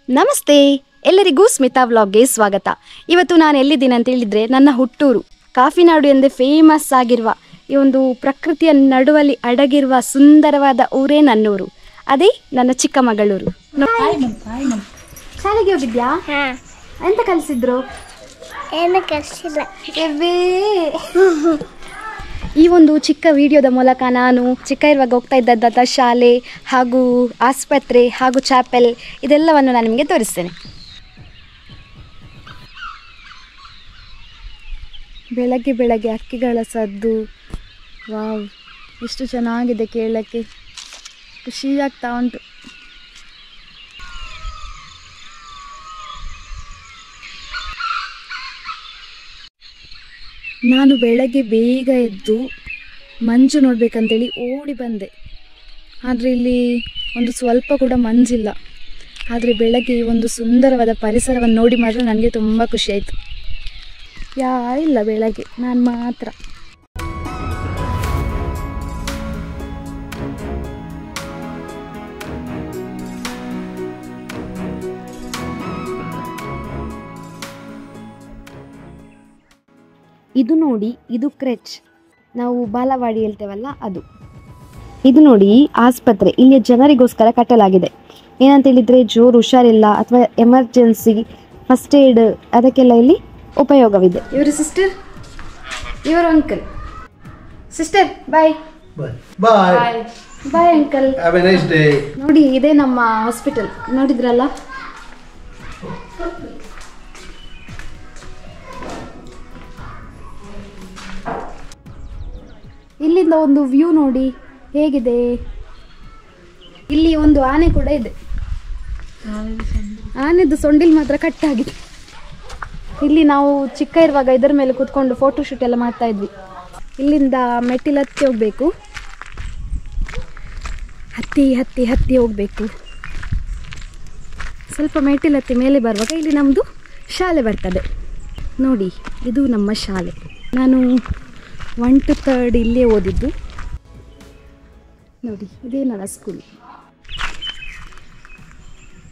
ನಮಸ್ತೆ, ಎಲ್ಲರಿಗೂ ಸ್ಮಿತಾ ವ್ಲಾಗ್ಗೆ ಸ್ವಾಗತ. ಇವತ್ತು ನಾನು ಎಲ್ಲಿದ್ದೀನಿ ಅಂತ ಹೇಳಿದರೆ ನನ್ನ ಹುಟ್ಟೂರು ಕಾಫಿನಾಡು ಎಂದೇ ಫೇಮಸ್ ಆಗಿರುವ ಈ ಒಂದು ಪ್ರಕೃತಿಯ ನಡುವಲ್ಲಿ ಅಡಗಿರುವ ಸುಂದರವಾದ ಊರೇ ನನ್ನೂರು. ಅದೇ ನನ್ನ ಚಿಕ್ಕಮಗಳೂರು. ಶಾಲೆಗೆ ಹೋಗಿದ್ಯಾ? ಎಂತ ಕಲಿಸಿದ್ರು? ಏನು ಕಲಿಸಿಲ್ಲ. ಈ ಒಂದು ಚಿಕ್ಕ ವಿಡಿಯೋದ ಮೂಲಕ ನಾನು ಚಿಕ್ಕ ಇರುವಾಗ ಹೋಗ್ತಾ ಇದ್ದಂಥ ಶಾಲೆ ಹಾಗೂ ಆಸ್ಪತ್ರೆ ಹಾಗೂ ಚಾಪೆಲ್ ಇದೆಲ್ಲವನ್ನು ನಾನು ನಿಮಗೆ ತೋರಿಸ್ತೇನೆ. ಬೆಳಗ್ಗೆ ಬೆಳಗ್ಗೆ ಹಕ್ಕಿಗಳ ಸದ್ದು, ವಾವ್, ಎಷ್ಟು ಚೆನ್ನಾಗಿದೆ ಕೇಳಕ್ಕೆ, ಖುಷಿ ಆಗ್ತಾ ಉಂಟು. ನಾನು ಬೆಳಗ್ಗೆ ಬೇಗ ಎದ್ದು ಮಂಜು ನೋಡಬೇಕಂತೇಳಿ ಓಡಿ ಬಂದೆ. ಆದರೆ ಇಲ್ಲಿ ಒಂದು ಸ್ವಲ್ಪ ಕೂಡ ಮಂಜಿಲ್ಲ. ಆದರೆ ಬೆಳಗ್ಗೆ ಈ ಒಂದು ಸುಂದರವಾದ ಪರಿಸರವನ್ನು ನೋಡಿ ಮಾತ್ರ ನನಗೆ ತುಂಬ ಖುಷಿಯಾಯಿತು. ಯಾರಿಲ್ಲ ಬೆಳಗ್ಗೆ, ನಾನು ಮಾತ್ರ. ಇದು ನೋಡಿ, ಇದು ಕ್ರೆಚ್, ನಾವು ಬಾಲವಾಡಿ ಹೇಳ್ತೇವಲ್ಲ ಅದು. ಇದು ನೋಡಿ ಆಸ್ಪತ್ರೆ, ಇಲ್ಲಿ ಜನರಿಗೋಸ್ಕರ ಕಟ್ಟಲಾಗಿದೆ. ಏನಂತ ಹೇಳಿದರೆ ಜೋರು ಹುಷಾರಿಲ್ಲ ಅಥವಾ ಎಮರ್ಜೆನ್ಸಿ ಫಸ್ಟ್ ಏಡ್ ಅದಕ್ಕೆಲ್ಲ ಇಲ್ಲಿ ಉಪಯೋಗವಿದೆ. ಇವರು ಸಿಸ್ಟರ್, ಇವರು uncle. Sister bye. Bye bye uncle. Have a nice day. ನೋಡಿ ಇದೇ ನಮ್ಮ ಹಾಸ್ಪಿಟಲ್, ನೋಡಿದ್ರಲ್ಲ. ಇಲ್ಲಿಂದ ಒಂದು ವ್ಯೂ ನೋಡಿ ಹೇಗಿದೆ. ಇಲ್ಲಿ ಒಂದು ಆನೆ ಕೂಡ ಇದೆ. ಆನೆದು ಸೊಂಡಿಲ್ ಮಾತ್ರ ಕಟ್ಟಾಗಿದೆ. ಇಲ್ಲಿ ನಾವು ಚಿಕ್ಕ ಇರುವಾಗ ಇದರ ಮೇಲೆ ಕೂತ್ಕೊಂಡು ಫೋಟೋ ಶೂಟ್ ಎಲ್ಲ ಮಾಡ್ತಾ ಇದ್ವಿ. ಇಲ್ಲಿಂದ ಮೆಟ್ಟಿಲು ಹತ್ತಿ ಹೋಗ್ಬೇಕು, ಹತ್ತಿ ಹತ್ತಿ ಹತ್ತಿ ಹೋಗ್ಬೇಕು. ಸ್ವಲ್ಪ ಮೆಟ್ಟಿಲು ಹತ್ತಿ ಮೇಲೆ ಬರುವಾಗ ಇಲ್ಲಿ ನಮ್ಮದು ಶಾಲೆ ಬರ್ತದೆ. ನೋಡಿ ಇದು ನಮ್ಮ ಶಾಲೆ. ನಾನು 1 to 3rd ಇಲ್ಲೇ ಓದಿದ್ದು. ನೋಡಿ ಇದೇ ನನ್ನ ಸ್ಕೂಲ್.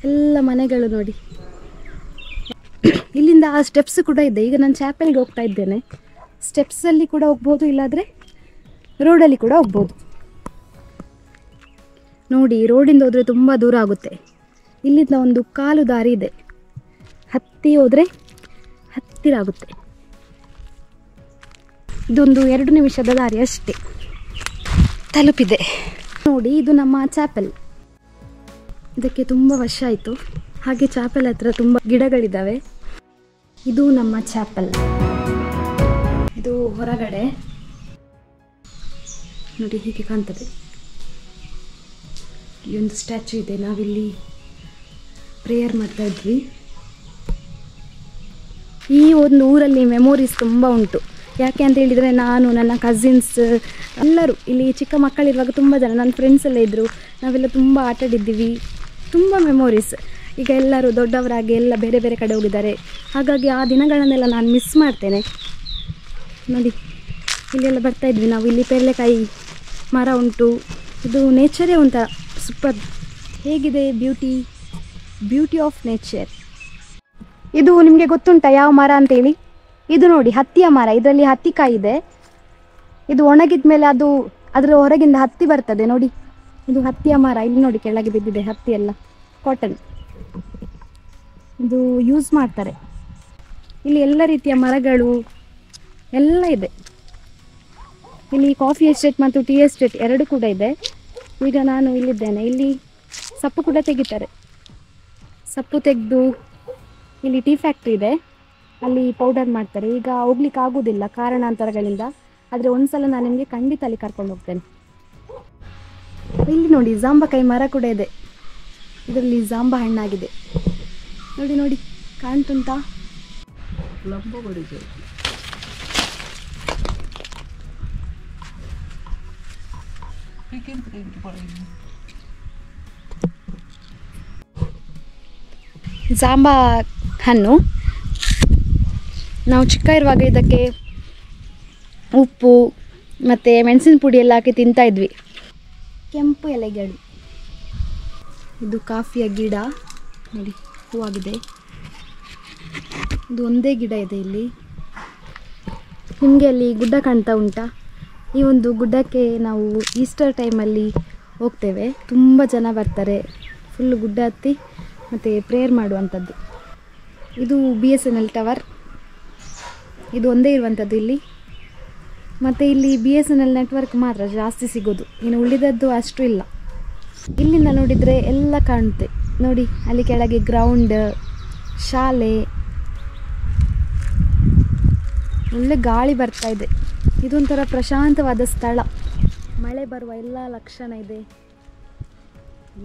ಎಲ್ಲ ಮನೆಗಳು ನೋಡಿ. ಇಲ್ಲಿಂದ ಆ ಸ್ಟೆಪ್ಸ್ ಕೂಡ ಇದೆ. ಈಗ ನಾನು ಚಾಪೆಲ್ಗೆ ಹೋಗ್ತಾ ಇದ್ದೇನೆ. ಸ್ಟೆಪ್ಸಲ್ಲಿ ಕೂಡ ಹೋಗ್ಬೋದು, ಇಲ್ಲಾದರೆ ರೋಡಲ್ಲಿ ಕೂಡ ಹೋಗ್ಬೋದು. ನೋಡಿ ರೋಡಿಂದ ಹೋದರೆ ತುಂಬ ದೂರ ಆಗುತ್ತೆ. ಇಲ್ಲಿಂದ ಒಂದು ಕಾಲು ದಾರಿ ಇದೆ, ಹತ್ತಿ ಹೋದರೆ ಹತ್ತಿರ ಆಗುತ್ತೆ. ಇದೊಂದು 2 ನಿಮಿಷದ ದಾರಿ ಅಷ್ಟೇ, ತಲುಪಿದೆ. ನೋಡಿ ಇದು ನಮ್ಮ ಚಾಪೆಲ್. ಇದಕ್ಕೆ ತುಂಬ ವರ್ಷ ಆಯಿತು. ಹಾಗೆ ಚಾಪೆಲ್ ಹತ್ರ ತುಂಬ ಗಿಡಗಳಿದ್ದಾವೆ. ಇದು ನಮ್ಮ ಚಾಪೆಲ್. ಇದು ಹೊರಗಡೆ ನೋಡಿ ಹೀಗೆ ಕಾಣ್ತದೆ. ಈ ಒಂದು ಸ್ಟ್ಯಾಚು ಇದೆ. ನಾವಿಲ್ಲಿ ಪ್ರೇಯರ್ ಮಾಡ್ತಾ ಇದ್ವಿ. ಈ ಒಂದು ಊರಲ್ಲಿ ಮೆಮೊರೀಸ್ ತುಂಬ ಉಂಟು. ಯಾಕೆ ಅಂತ ಹೇಳಿದರೆ ನಾನು, ನನ್ನ ಕಸಿನ್ಸ್ ಎಲ್ಲರೂ ಇಲ್ಲಿ ಚಿಕ್ಕ ಮಕ್ಕಳಿರುವಾಗ ತುಂಬ ಜನ ನನ್ನ ಫ್ರೆಂಡ್ಸ್ ಎಲ್ಲ ಇದ್ದರು. ನಾವೆಲ್ಲ ತುಂಬ ಆಟಾಡಿದ್ದೀವಿ, ತುಂಬ ಮೆಮೊರೀಸ್. ಈಗ ಎಲ್ಲರೂ ದೊಡ್ಡವರಾಗಿ ಎಲ್ಲ ಬೇರೆ ಬೇರೆ ಕಡೆ ಹೋಗಿದ್ದಾರೆ. ಹಾಗಾಗಿ ಆ ದಿನಗಳನ್ನೆಲ್ಲ ನಾನು ಮಿಸ್ ಮಾಡ್ತೇನೆ. ನೋಡಿ ಇಲ್ಲೆಲ್ಲ ಬರ್ತಾಯಿದ್ವಿ ನಾವು. ಇಲ್ಲಿ ಪೇರಳೆಕಾಯಿ ಮರ ಉಂಟು. ಇದು ನೇಚರೇ ಒಂಥರ ಸೂಪರ್. ಹೇಗಿದೆ ಬ್ಯೂಟಿ ಆಫ್ ನೇಚರ್. ಇದು ನಿಮಗೆ ಗೊತ್ತುಂಟಾ ಯಾವ ಮರ ಅಂತೇಳಿ? ಇದು ನೋಡಿ ಹತ್ತಿಯ ಮರ. ಇದರಲ್ಲಿ ಹತ್ತಿಕಾಯಿ ಇದೆ. ಇದು ಒಣಗಿದ ಮೇಲೆ ಅದರ ಹೊರಗಿಂದ ಹತ್ತಿ ಬರ್ತದೆ. ನೋಡಿ ಇದು ಹತ್ತಿಯ ಮರ. ಇಲ್ಲಿ ನೋಡಿ ಕೆಳಗೆ ಬಿದ್ದಿದೆ ಹತ್ತಿ ಎಲ್ಲ, ಕಾಟನ್. ಇದು ಯೂಸ್ ಮಾಡ್ತಾರೆ. ಇಲ್ಲಿ ಎಲ್ಲ ರೀತಿಯ ಮರಗಳು ಎಲ್ಲ ಇದೆ. ಇಲ್ಲಿ ಕಾಫಿ ಎಸ್ಟೇಟ್ ಮತ್ತು ಟೀ ಎಸ್ಟೇಟ್ 2 ಕೂಡ ಇದೆ. ಈಗ ನಾನು ಇಲ್ಲಿದ್ದೇನೆ. ಇಲ್ಲಿ ಸೊಪ್ಪು ಕೂಡ ತೆಗಿತಾರೆ. ಸೊಪ್ಪು ತೆಗೆದು ಇಲ್ಲಿ ಟೀ ಫ್ಯಾಕ್ಟ್ರಿ ಇದೆ, ಅಲ್ಲಿ ಪೌಡರ್ ಮಾಡ್ತಾರೆ. ಈಗ ಹೋಗ್ಲಿಕ್ಕೆ ಆಗೋದಿಲ್ಲ ಕಾರಣಾಂತರಗಳಿಂದ. ಆದರೆ ಒಂದ್ಸಲ ನಾನು ನಿಮಗೆ ಖಂಡಿತ ಅಲ್ಲಿ ಕರ್ಕೊಂಡು ಹೋಗ್ತೇನೆ. ಇಲ್ಲಿ ನೋಡಿ ಜಾಂಬಕಾಯಿ ಮರ ಕೂಡ ಇದೆ. ಇದರಲ್ಲಿ ಜಾಂಬ ಹಣ್ಣಾಗಿದೆ. ನೋಡಿ ನೋಡಿ ಕಾಣ್ತುಂಟಾ? ಜಾಂಬ ಹಣ್ಣು. ನಾವು ಚಿಕ್ಕ ಇರುವಾಗ ಇದಕ್ಕೆ ಉಪ್ಪು ಮತ್ತು ಮೆಣಸಿನ ಪುಡಿ ಎಲ್ಲ ಹಾಕಿ ತಿಂತಾಯಿದ್ವಿ. ಕೆಂಪು ಎಲೆಗಳು. ಇದು ಕಾಫಿಯ ಗಿಡ ನೋಡಿ. ಹೂವಾಗಿದೆ. ಇದು ಒಂದೇ ಗಿಡ ಇದೆ ಇಲ್ಲಿ. ನಿಮಗೆ ಅಲ್ಲಿ ಗುಡ್ಡ ಕಾಣ್ತಾ ಉಂಟಾ? ಈ ಒಂದು ಗುಡ್ಡಕ್ಕೆ ನಾವು ಈಸ್ಟರ್ ಟೈಮಲ್ಲಿ ಹೋಗ್ತೇವೆ. ತುಂಬ ಜನ ಬರ್ತಾರೆ, ಫುಲ್ಲು ಗುಡ್ಡ ಹತ್ತಿ ಮತ್ತು ಪ್ರೇಯರ್ ಮಾಡುವಂಥದ್ದು. ಇದು BSNL ಟವರ್, ಇದು ಒಂದೇ ಇರುವಂಥದ್ದು ಇಲ್ಲಿ. ಮತ್ತು ಇಲ್ಲಿ BSNL ನೆಟ್ವರ್ಕ್ ಮಾತ್ರ ಜಾಸ್ತಿ ಸಿಗೋದು, ಇನ್ನು ಉಳಿದದ್ದು ಅಷ್ಟು ಇಲ್ಲ. ಇಲ್ಲಿಂದ ನೋಡಿದರೆ ಎಲ್ಲ ಕಾಣುತ್ತೆ ನೋಡಿ. ಅಲ್ಲಿ ಕೆಳಗೆ ಗ್ರೌಂಡ್, ಶಾಲೆ, ಒಳ್ಳೆ ಗಾಳಿ ಬರ್ತಾ ಇದೆ. ಇದೊಂಥರ ಪ್ರಶಾಂತವಾದ ಸ್ಥಳ. ಮಳೆ ಬರುವ ಎಲ್ಲ ಲಕ್ಷಣ ಇದೆ.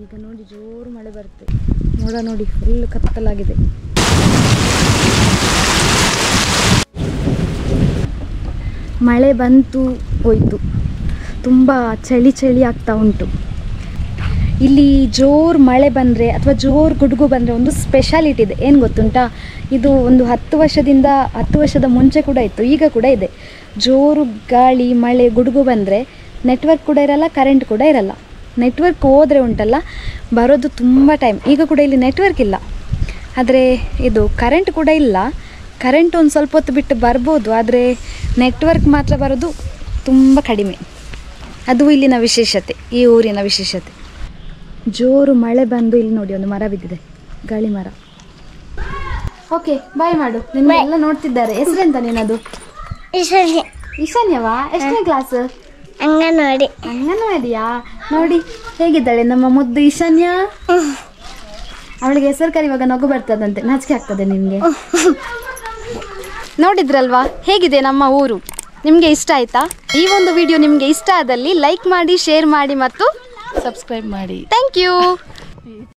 ಈಗ ನೋಡಿ ಜೋರು ಮಳೆ ಬರುತ್ತೆ. ಮೋಡ ನೋಡಿ ಫುಲ್ ಕತ್ತಲಾಗಿದೆ. ಮಳೆ ಬಂತು ಹೋಯಿತು. ತುಂಬ ಚಳಿ ಚಳಿ ಆಗ್ತಾ ಉಂಟು. ಇಲ್ಲಿ ಜೋರು ಮಳೆ ಬಂದರೆ ಅಥವಾ ಜೋರು ಗುಡುಗು ಬಂದರೆ ಒಂದು ಸ್ಪೆಷಾಲಿಟಿ ಇದೆ. ಏನು ಗೊತ್ತುಂಟಾ? ಇದು ಒಂದು 10 ವರ್ಷದ ಮುಂಚೆ ಕೂಡ ಇತ್ತು, ಈಗ ಕೂಡ ಇದೆ. ಜೋರು ಗಾಳಿ, ಮಳೆ, ಗುಡುಗು ಬಂದರೆ ನೆಟ್ವರ್ಕ್ ಕೂಡ ಇರಲ್ಲ, ಕರೆಂಟ್ ಕೂಡ ಇರಲ್ಲ. ನೆಟ್ವರ್ಕ್ ಹೋದರೆ ಉಂಟಲ್ಲ, ಬರೋದು ತುಂಬ ಟೈಮ್. ಈಗ ಕೂಡ ಇಲ್ಲಿ ನೆಟ್ವರ್ಕ್ ಇಲ್ಲ, ಆದರೆ ಇದು ಕರೆಂಟ್ ಕೂಡ ಇಲ್ಲ. ಕರೆಂಟ್ ಒಂದು ಸ್ವಲ್ಪ ಹೊತ್ತು ಬಿಟ್ಟು ಬರ್ಬೋದು, ಆದರೆ ನೆಟ್ವರ್ಕ್ ಮಾತ್ರ ಬರೋದು ತುಂಬ ಕಡಿಮೆ. ಅದು ಇಲ್ಲಿನ ವಿಶೇಷತೆ, ಈ ಊರಿನ ವಿಶೇಷತೆ. ಜೋರು ಮಳೆ ಬಂದು ಇಲ್ಲಿ ನೋಡಿ ಒಂದು ಮರ ಬಿದ್ದಿದೆ, ಗಾಳಿ ಮರ. ಓಕೆ, ಬಾಯ್ ಮಾಡು. ನಿನ್ನೆಲ್ಲ ನೋಡ್ತಿದ್ದಾರೆ. ಹೆಸರೆಂತ ನಿನ್ನದು? ಈಶಾನ್ಯವಾ? ಎಷ್ಟನೇ ಕ್ಲಾಸ್? ಅಂಗನವಾಡಿಯಾ? ನೋಡಿ ಹೇಗಿದ್ದಾಳೆ ನಮ್ಮ ಮುದ್ದು ಈಶಾನ್ಯ. ಅವಳಿಗೆ ಹೆಸರು ಕರೆಯುವಾಗ ನಗು ಬರ್ತದಂತೆ, ನಾಚಿಕೆ ಆಗ್ತದೆ ನಿಮಗೆ. ನೋಡಿದ್ರಲ್ವಾ ಹೇಗಿದೆ ನಮ್ಮ ಊರು? ನಿಮಗೆ ಇಷ್ಟ ಆಯ್ತಾ? ಈ ಒಂದು ವಿಡಿಯೋ ನಿಮಗೆ ಇಷ್ಟ ಆದಲ್ಲಿ ಲೈಕ್ ಮಾಡಿ, ಶೇರ್ ಮಾಡಿ ಮತ್ತು ಸಬ್ಸ್ಕ್ರೈಬ್ ಮಾಡಿ. Thank you.